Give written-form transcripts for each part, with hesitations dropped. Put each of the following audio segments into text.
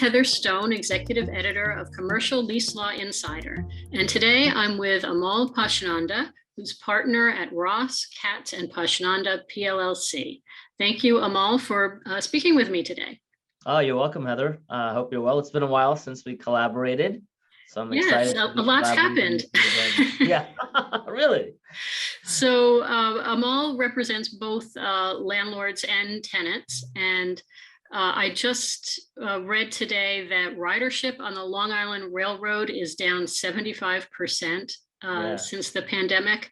Heather Stone, Executive Editor of Commercial Lease Law Insider, and today I'm with Amol Pachnanda, who's partner at Ross, Katz, and Pachnanda, PLLC. Thank you, Amol, for speaking with me today. Oh, you're welcome, Heather. I hope you're well. It's been a while since we collaborated, so I'm excited. Yes, a lot's happened. Yeah, really. So Amol represents both landlords and tenants, and I just read today that ridership on the Long Island Railroad is down 75% since the pandemic.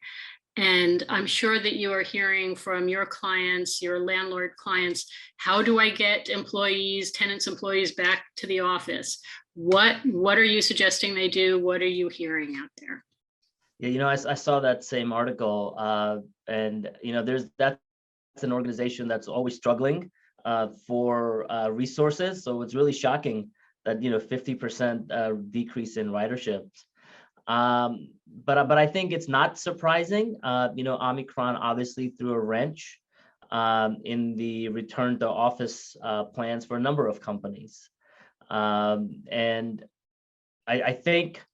And I'm sure that you are hearing from your clients, your landlord clients, how do I get employees, tenants, employees back to the office? What are you suggesting they do? What are you hearing out there? Yeah, I saw that same article, and that's an organization that's always struggling for resources. So it's really shocking that 50% decrease in ridership. But I think it's not surprising. Omicron obviously threw a wrench in the return to office plans for a number of companies, and I think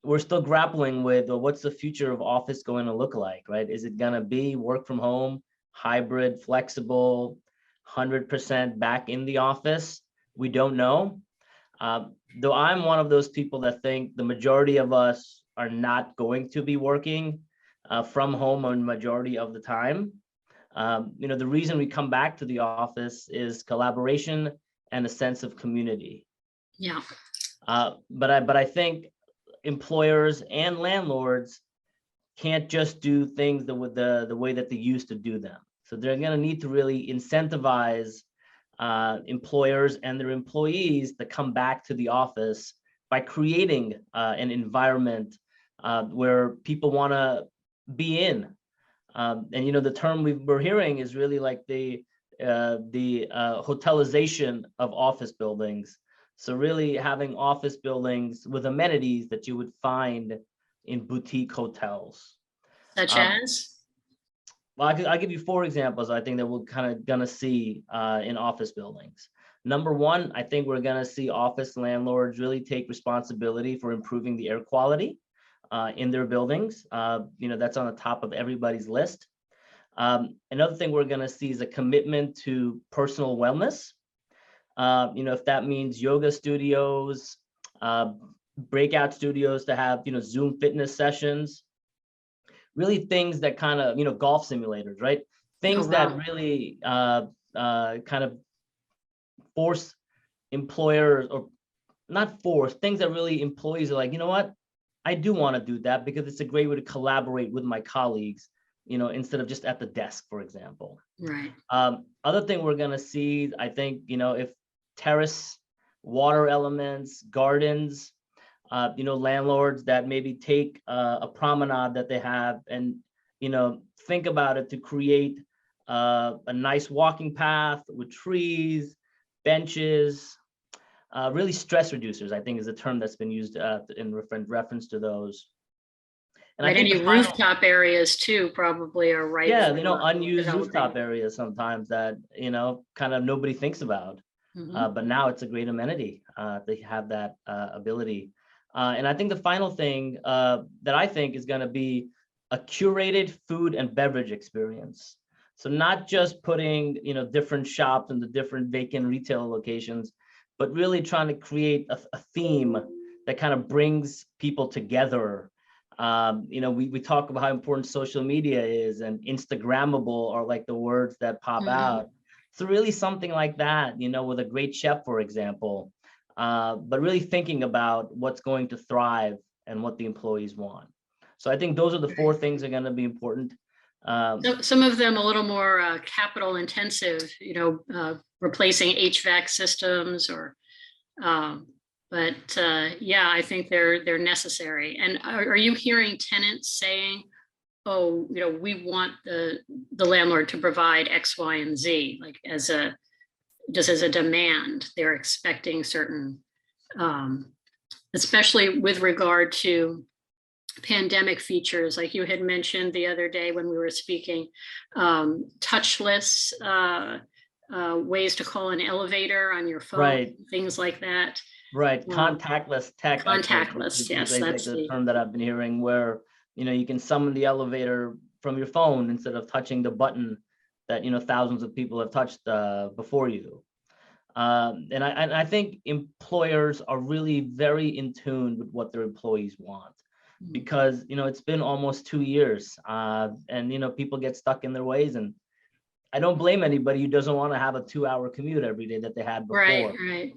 we're still grappling with what's the future of office going to look like, right? Is it going to be work from home, hybrid, flexible, 100% back in the office? We don't know. Though I'm one of those people that think the majority of us are not going to be working from home a majority of the time. The reason we come back to the office is collaboration and a sense of community. Yeah. But I think employers and landlords can't just do things the way that they used to do them. So they're going to need to really incentivize employers and their employees to come back to the office by creating an environment where people want to be in. And the term we're hearing is really like the hotelization of office buildings. So really having office buildings with amenities that you would find in boutique hotels. Such as? Well, I'll give you 4 examples I think that we're kind of gonna see in office buildings. Number one, I think we're gonna see office landlords really take responsibility for improving the air quality in their buildings. That's on the top of everybody's list. Another thing we're gonna see is a commitment to personal wellness. If that means yoga studios, breakout studios to have Zoom fitness sessions. Really things that kind of, golf simulators, right? Things that really kind of force employers, or not force, things that really employees are like, you know what? I do want to do that because it's a great way to collaborate with my colleagues, instead of just at the desk, for example. Right. Other thing we're going to see, I think, if terrace, water elements, gardens, landlords that maybe take a promenade that they have and, think about it to create a nice walking path with trees, benches, really stress reducers, I think is a term that's been used in reference to those. And I think any rooftop areas too probably are right. Yeah, unused rooftop areas sometimes that, kind of nobody thinks about. Mm-hmm. But now it's a great amenity to have that ability. And I think the final thing that I think is going to be a curated food and beverage experience. So not just putting, different shops in the different vacant retail locations, but really trying to create a theme that kind of brings people together. We talk about how important social media is, and Instagrammable are like the words that pop out. So really something like that, with a great chef, for example. But really thinking about what's going to thrive and what the employees want. So I think those are the 4 things that are going to be important. Some of them a little more capital intensive, replacing HVAC systems, or, but I think they're necessary. And are you hearing tenants saying, oh, we want the landlord to provide X, Y, and Z, like just as a demand? They're expecting certain, especially with regard to pandemic features, like you had mentioned the other day when we were speaking, touchless ways to call an elevator on your phone, Right. things like that. Right, contactless tech, I think, Contactless, is yes, that's the the, term that I've been hearing, where, you can summon the elevator from your phone instead of touching the button that, thousands of people have touched before you. And I think employers are really very in tune with what their employees want, because, it's been almost 2 years, and, people get stuck in their ways, and I don't blame anybody who doesn't want to have a 2-hour commute every day that they had right, before. right.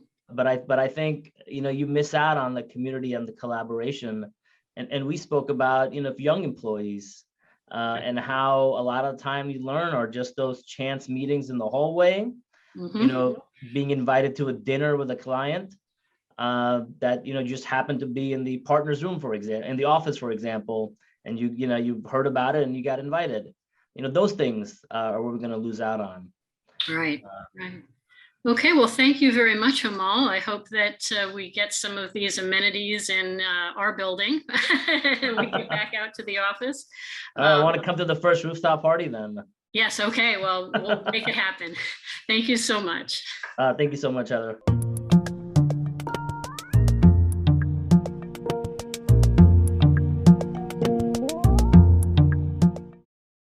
But I think, you miss out on the community and the collaboration. And we spoke about, young employees, and how a lot of time you learn are just those chance meetings in the hallway, Mhm. being invited to a dinner with a client, that, just happened to be in the partner's room, for example, in the office, for example, and you've heard about it and you got invited. Those things are what we're going to lose out on. Right, right. Okay, well, thank you very much, Amal. I hope that we get some of these amenities in our building. We get back out to the office. I want to come to the first rooftop party then. Yes, okay, well, we'll make it happen. Thank you so much. Thank you so much, Heather.